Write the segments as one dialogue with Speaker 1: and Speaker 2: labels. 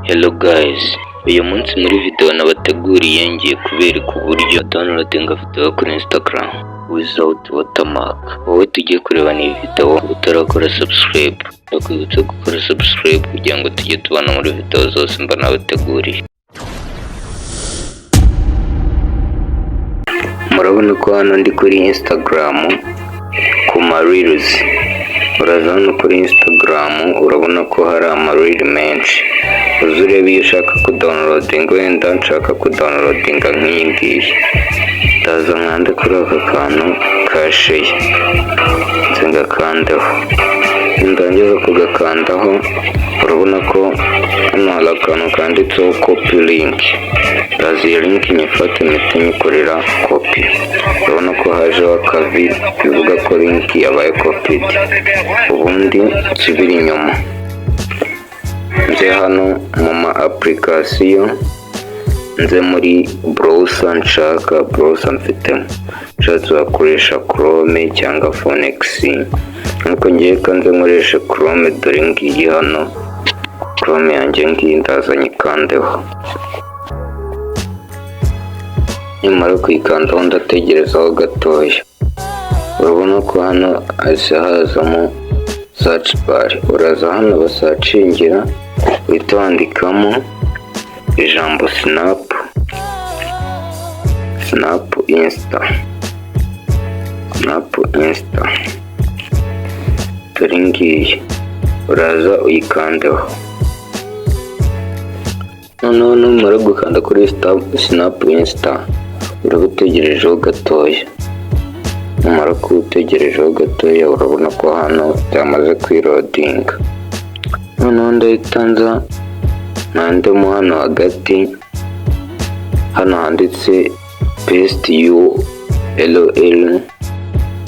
Speaker 1: Hello guys, uyu munsi muri video nabateguriye ngiye kubereka uburyo downloadinga video kuri Instagram without watermark. Wowe tugiye kureba ni video utarakora subscribe, ndakwibutsa gukora subscribe kugira ngo tujye tubana muri video zose mba nabateguriye. Murabona ko hano ndi kuri Instagram ku reels. Uraza hano kuri Instagram urabona ko hari amareel menshi. Uzureba iyo ushaka kudownloadinga, wenda nshaka kudownloadinga nk'iyi ngiyi, ndaza nkande kuri aka kantu ka share nze ngakandaho. Ndangiza kugakandaho urabona ko hano hari akantu kanditseho copy link. Ndaza iyo link nyifate mpite nyikorera copy. Urabona ko hajeho akavi bivuga ko link yabaye copied. Ubundi nsubira inyuma nze hano mu ma application, nze muri browser nshaka browser mfitemo. Nshatse wakoresha Chrome cyangwa Phoenix, nuko ngiye kanze nkoresha Chrome. Dore ngiyi hano Chrome yanjye ngiyi, ndaza nyikandeho. Nimara kuyikandaho ndategerezaho gatoya. Urabona ko hano hazamo search bar. Uraza hano basacingira uhita wandikamo ijambo snap insta. Dore ngiyi uraza uyikandeho. Noneho numara gukanda kuri snap insta urabutegerejeho gatoya. Numara kuwutegerejeho gatoya urabona ko hano byamaze kwirodinga. Noneho ndahita nza nandemo hano hagati, hano handitse paste URL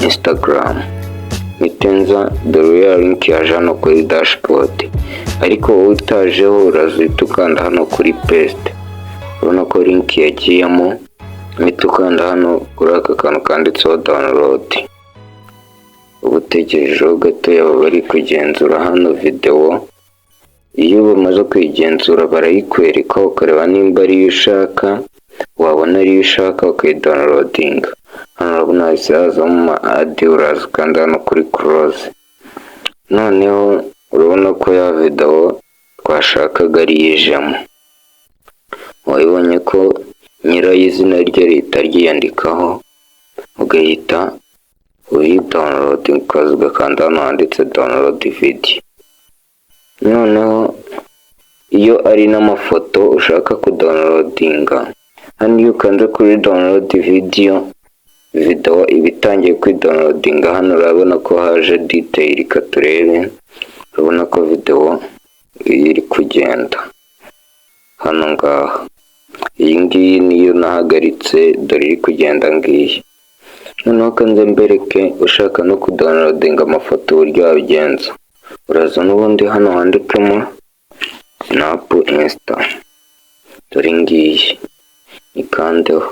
Speaker 1: Instagram. Mitenza dore ya link yaje hano kuri dashboard, ariko wowe utajeho uraza uhita ukanda hano kuri paste. Urabona ko link yagiyemo, uhita ukanda hano kuri aka kantu kanditseho download. Ubutegerejeho gatoya baba bari kugenzura hano video. Iyo bamaze kuyigenzura barayikwereka ukareba nimba ariyo ushaka, wabona ariyo ushaka ukayidownloadinga. Hano urabona hazamo add, uraza ukanda hano kuri close. Noneho urabona ko ya video twashakaga ariyijemo. Wabonye ko nyirayo izina rye rihita ryiyandikaho, ugahita uyidownloadinga ukaza ugakanda hano handitse download video. Noneho iyo ari n'amafoto ushaka kudownloadinga, hano iyo ukanze kuri download video iba itangiye kwidownloadinga. Hano urabona ko haje detail, katurebe. Urabona ko video iri kugenda hano ngaha. Iyi ngiyi niyo nahagaritse, dore iri kugenda ngiyi. Noneho kanze mbereke ushaka no kudownloadinga amafoto uburyo wabigenza. Uraza n'ubundi hano handikemo snap insta. Dore ngiyi ikandeho.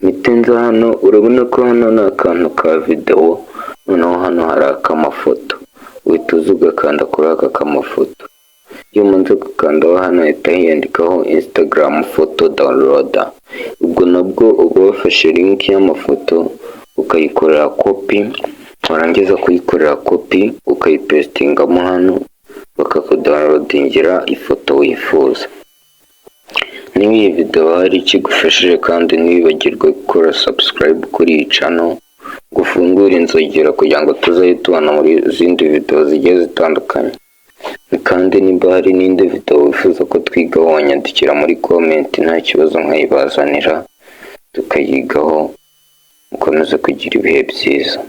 Speaker 1: Mitenza hano urabona ko hano ni akantu ka video. Noneho hano hari akamafoto, uhita uza ugakanda kuri aka kamafoto. Iyo umaze gukandaho hano hita hiyandikaho Instagram photo downloader. Ubwo nabwo uba wafashe link y'amafoto ukayikorera copy, warangiza kuyikorera copy ukayipestingamo hano bakakudownloadingira ifoto wifuza. Niba iyi video hari ikigufashije kandi ntiwibagirwe gukora subscribe kuri iyi channel, gufungura inzogera kugira ngo tuzajye tubana muri zindi video zigiye zitandukanye. Kandi niba hari n'indi video wifuza ko twigaho wanyandikira muri comment, nta kibazo nkayibazanira tukayigaho. Mukomeze kugira ibihe byiza.